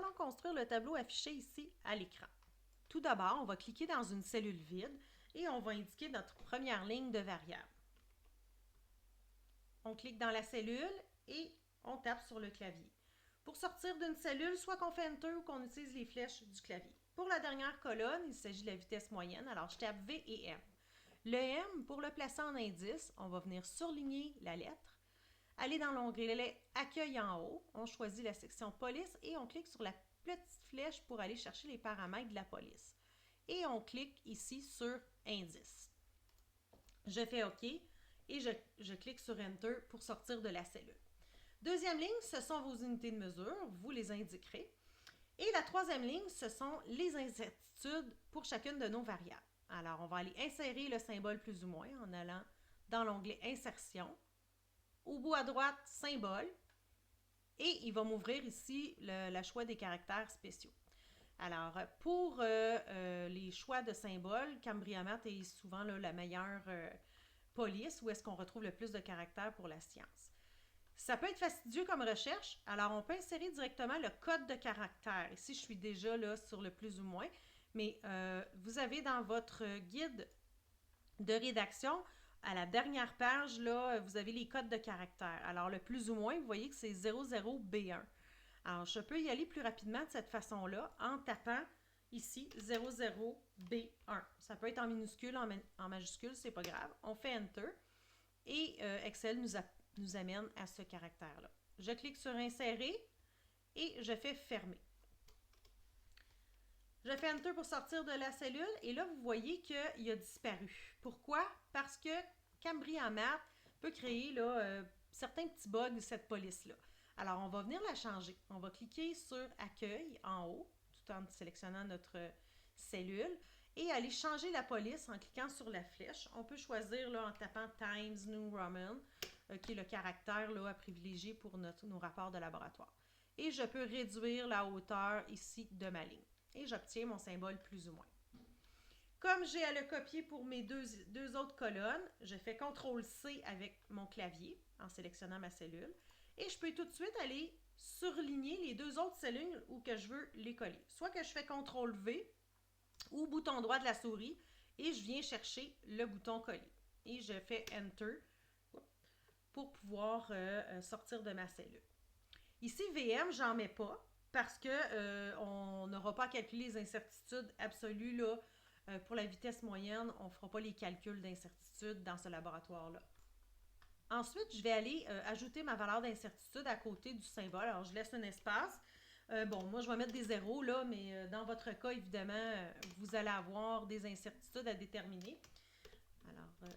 allons construire le tableau affiché ici à l'écran. Tout d'abord, on va cliquer dans une cellule vide et on va indiquer notre première ligne de variable. On clique dans la cellule et on tape sur le clavier. Pour sortir d'une cellule, soit qu'on fait Enter ou qu'on utilise les flèches du clavier. Pour la dernière colonne, il s'agit de la vitesse moyenne, alors je tape V et M. Le M, pour le placer en indice, on va venir surligner la lettre, aller dans l'onglet Accueil en haut, on choisit la section Police et on clique sur la petite flèche pour aller chercher les paramètres de la police. Et on clique ici sur Indice. Je fais OK et je clique sur Enter pour sortir de la cellule. Deuxième ligne, ce sont vos unités de mesure, vous les indiquerez. Et la troisième ligne, ce sont les incertitudes pour chacune de nos variables. Alors, on va aller insérer le symbole plus ou moins en allant dans l'onglet Insertion. Au bout à droite, Symbole. Et il va m'ouvrir ici le choix des caractères spéciaux. Alors, pour les choix de symboles, Cambria-Mat est souvent là, la meilleure police où est-ce qu'on retrouve le plus de caractères pour la science. Ça peut être fastidieux comme recherche, alors on peut insérer directement le code de caractère. Ici, je suis déjà là sur le plus ou moins, mais vous avez dans votre guide de rédaction, à la dernière page, là, vous avez les codes de caractère. Alors, le plus ou moins, vous voyez que c'est 00B1. Alors, je peux y aller plus rapidement de cette façon-là en tapant ici 00B1. Ça peut être en minuscule, en majuscule, c'est pas grave. On fait Enter et Excel nous amène à ce caractère-là. Je clique sur Insérer et je fais Fermer. Je fais Enter pour sortir de la cellule et là, vous voyez qu'il a disparu. Pourquoi? Parce que Cambria-Mat peut créer là, certains petits bugs de cette police-là. Alors, on va venir la changer. On va cliquer sur Accueil en haut, tout en sélectionnant notre cellule, et aller changer la police en cliquant sur la flèche. On peut choisir là, en tapant Times New Roman, qui est le caractère là, à privilégier pour nos rapports de laboratoire. Et je peux réduire la hauteur ici de ma ligne. Et j'obtiens mon symbole plus ou moins. Comme j'ai à le copier pour mes deux autres colonnes, je fais CTRL-C avec mon clavier en sélectionnant ma cellule. Et je peux tout de suite aller surligner les deux autres cellules où que je veux les coller. Soit que je fais CTRL-V ou bouton droit de la souris et je viens chercher le bouton coller. Et je fais Enter pour pouvoir sortir de ma cellule. Ici, VM, j'en mets pas parce qu'on n'aura pas à calculer les incertitudes absolues là, pour la vitesse moyenne. On ne fera pas les calculs d'incertitude dans ce laboratoire-là. Ensuite, je vais aller ajouter ma valeur d'incertitude à côté du symbole. Alors, je laisse un espace. Bon, moi, je vais mettre des zéros là, mais dans votre cas, évidemment, vous allez avoir des incertitudes à déterminer. Alors,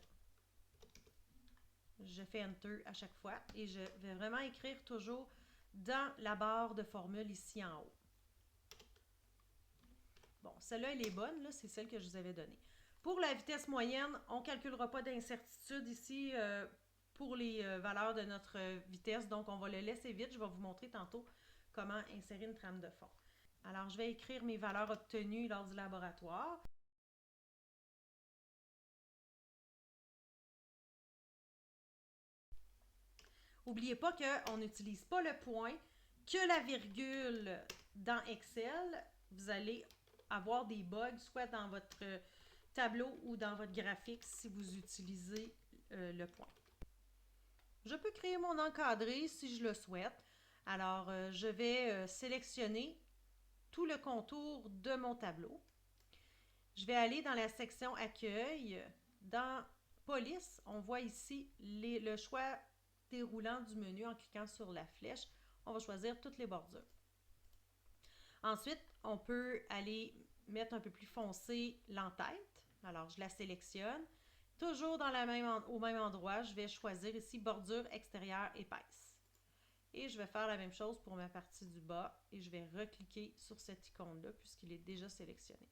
je fais Enter à chaque fois et je vais vraiment écrire toujours dans la barre de formule ici en haut. Bon, celle-là, elle est bonne, là, c'est celle que je vous avais donnée. Pour la vitesse moyenne, on ne calculera pas d'incertitude ici pour les valeurs de notre vitesse, donc on va le laisser vite. Je vais vous montrer tantôt comment insérer une trame de fond. Alors, je vais écrire mes valeurs obtenues lors du laboratoire. N'oubliez pas qu'on n'utilise pas le point, que la virgule dans Excel. Vous allez avoir des bugs, soit dans votre tableau ou dans votre graphique si vous utilisez le point. Je peux créer mon encadré si je le souhaite. Alors, je vais sélectionner tout le contour de mon tableau. Je vais aller dans la section Accueil. Dans Police, on voit ici le choix déroulant du menu en cliquant sur la flèche. On va choisir toutes les bordures. Ensuite, on peut aller mettre un peu plus foncé l'entête. Alors, je la sélectionne. Toujours au même endroit, je vais choisir ici bordure extérieure épaisse. Et je vais faire la même chose pour ma partie du bas et je vais recliquer sur cette icône-là puisqu'il est déjà sélectionné.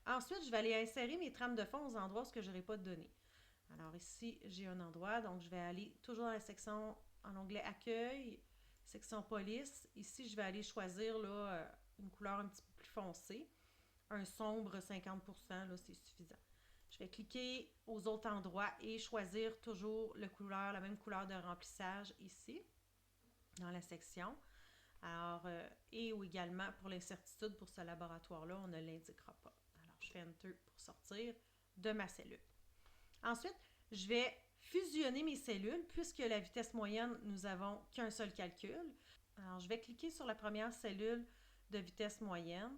Ensuite, je vais aller insérer mes trames de fond aux endroits où je n'aurai pas de données. Alors ici, j'ai un endroit, donc je vais aller toujours dans la section en onglet Accueil, section Police. Ici, je vais aller choisir là, une couleur un petit peu plus foncée. Un sombre 50%, là, c'est suffisant. Je vais cliquer aux autres endroits et choisir toujours la même couleur de remplissage ici, dans la section. Alors, et ou également pour l'incertitude pour ce laboratoire-là, on ne l'indiquera pas. Alors, je fais Enter pour sortir de ma cellule. Ensuite, je vais fusionner mes cellules puisque la vitesse moyenne, nous avons qu'un seul calcul. Alors, je vais cliquer sur la première cellule de vitesse moyenne.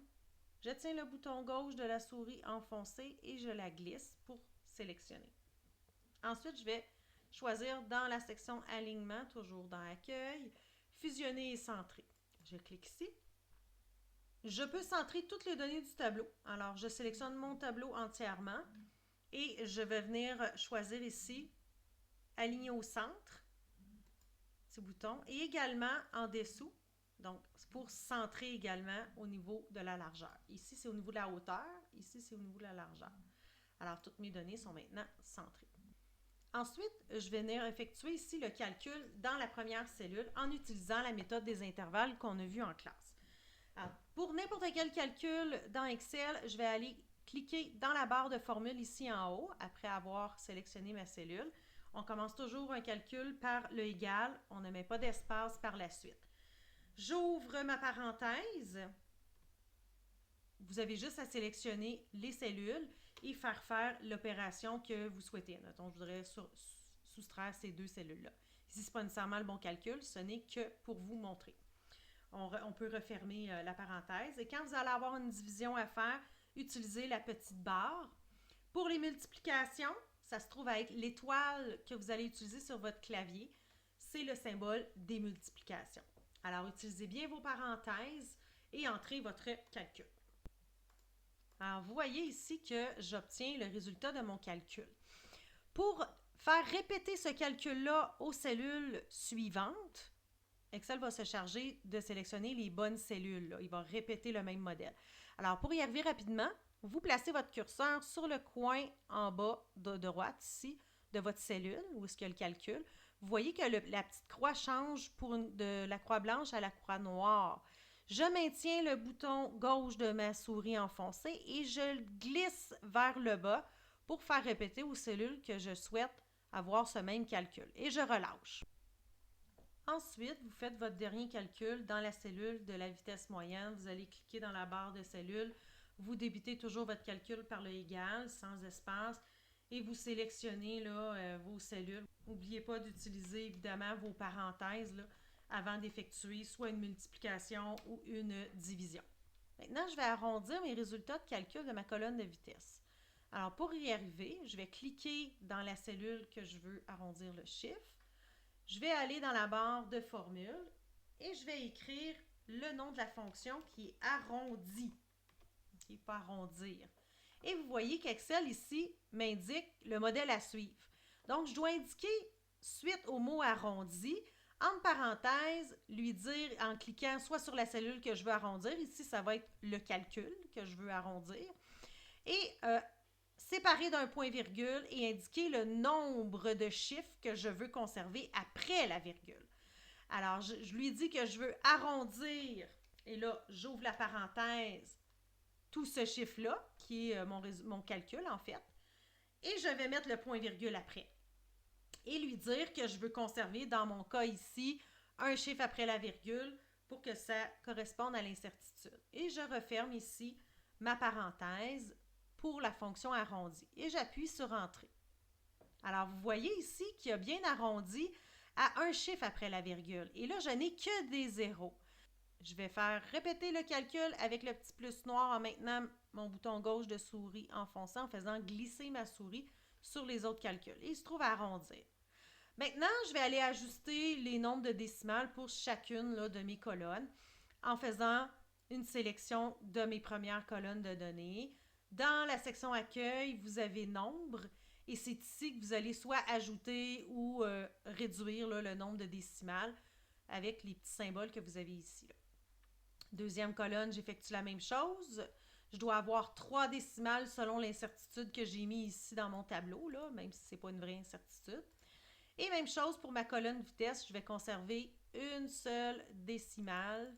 Je tiens le bouton gauche de la souris enfoncé et je la glisse pour sélectionner. Ensuite, je vais choisir dans la section Alignement, toujours dans Accueil, Fusionner et centrer. Je clique ici. Je peux centrer toutes les données du tableau. Alors, je sélectionne mon tableau entièrement et je vais venir choisir ici Aligner au centre, petit bouton, et également en dessous, donc pour centrer également au niveau de la largeur. Ici, c'est au niveau de la hauteur, ici, c'est au niveau de la largeur. Alors, toutes mes données sont maintenant centrées. Ensuite, je vais venir effectuer ici le calcul dans la première cellule en utilisant la méthode des intervalles qu'on a vue en classe. Alors, pour n'importe quel calcul dans Excel, je vais aller cliquer dans la barre de formule ici en haut, après avoir sélectionné ma cellule. On commence toujours un calcul par le égal, on ne met pas d'espace par la suite. J'ouvre ma parenthèse. Vous avez juste à sélectionner les cellules et faire l'opération que vous souhaitez. Mettons, je voudrais soustraire ces deux cellules-là. Ici, ce n'est pas nécessairement le bon calcul, ce n'est que pour vous montrer. On peut refermer la parenthèse. Et quand vous allez avoir une division à faire, utilisez la petite barre. Pour les multiplications, ça se trouve à être l'étoile que vous allez utiliser sur votre clavier. C'est le symbole des multiplications. Alors, utilisez bien vos parenthèses et entrez votre calcul. Alors, vous voyez ici que j'obtiens le résultat de mon calcul. Pour faire répéter ce calcul-là aux cellules suivantes, Excel va se charger de sélectionner les bonnes cellules. Là. Il va répéter le même modèle. Alors, pour y arriver rapidement, vous placez votre curseur sur le coin en bas de droite, ici, de votre cellule, où est-ce qu'il y a le calcul. Vous voyez que la petite croix change de la croix blanche à la croix noire. Je maintiens le bouton gauche de ma souris enfoncé et je le glisse vers le bas pour faire répéter aux cellules que je souhaite avoir ce même calcul. Et je relâche. Ensuite, vous faites votre dernier calcul dans la cellule de la vitesse moyenne. Vous allez cliquer dans la barre de cellules. Vous débutez toujours votre calcul par le égal, sans espace, et vous sélectionnez là, vos cellules. N'oubliez pas d'utiliser évidemment vos parenthèses là, avant d'effectuer soit une multiplication ou une division. Maintenant, je vais arrondir mes résultats de calcul de ma colonne de vitesse. Alors, pour y arriver, je vais cliquer dans la cellule que je veux arrondir le chiffre. Je vais aller dans la barre de formule et je vais écrire le nom de la fonction qui est arrondi, qui n'est pas arrondir. Et vous voyez qu'Excel ici m'indique le modèle à suivre. Donc, je dois indiquer, suite au mot arrondi, entre parenthèses, lui dire en cliquant soit sur la cellule que je veux arrondir, ici ça va être le calcul que je veux arrondir, et séparer d'un point-virgule et indiquer le nombre de chiffres que je veux conserver après la virgule. Alors, je lui dis que je veux arrondir, et là, j'ouvre la parenthèse, tout ce chiffre-là, qui est mon calcul en fait, et je vais mettre le point-virgule après. Et lui dire que je veux conserver, dans mon cas ici, un chiffre après la virgule pour que ça corresponde à l'incertitude. Et je referme ici ma parenthèse pour la fonction arrondie. Et j'appuie sur Entrée. Alors, vous voyez ici qu'il a bien arrondi à un chiffre après la virgule. Et là, je n'ai que des zéros. Je vais faire répéter le calcul avec le petit plus noir en maintenant mon bouton gauche de souris enfoncé en faisant glisser ma souris sur les autres calculs. Et il se trouve à arrondir. Maintenant, je vais aller ajuster les nombres de décimales pour chacune là, de mes colonnes en faisant une sélection de mes premières colonnes de données. Dans la section Accueil, vous avez Nombre et c'est ici que vous allez soit ajouter ou réduire là, le nombre de décimales avec les petits symboles que vous avez ici. Là. Deuxième colonne, j'effectue la même chose. Je dois avoir 3 décimales selon l'incertitude que j'ai mis ici dans mon tableau, là, même si ce n'est pas une vraie incertitude. Et même chose pour ma colonne vitesse, je vais conserver une seule décimale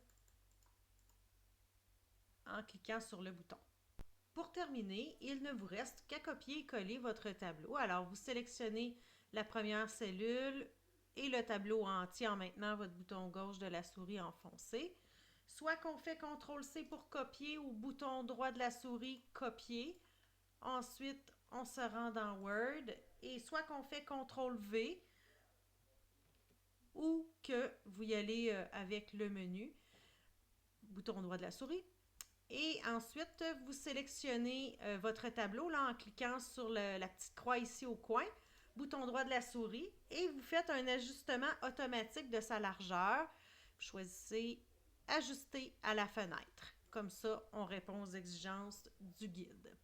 en cliquant sur le bouton. Pour terminer, il ne vous reste qu'à copier et coller votre tableau. Alors, vous sélectionnez la première cellule, et le tableau entier en maintenant votre bouton gauche de la souris enfoncé. Soit qu'on fait CTRL-C pour copier ou bouton droit de la souris, copier. Ensuite, on se rend dans Word et soit qu'on fait CTRL-V ou que vous y allez avec le menu, bouton droit de la souris. Et ensuite, vous sélectionnez votre tableau là, en cliquant sur la petite croix ici au coin, bouton droit de la souris, et vous faites un ajustement automatique de sa largeur. Vous choisissez Ajuster à la fenêtre. Comme ça, on répond aux exigences du guide.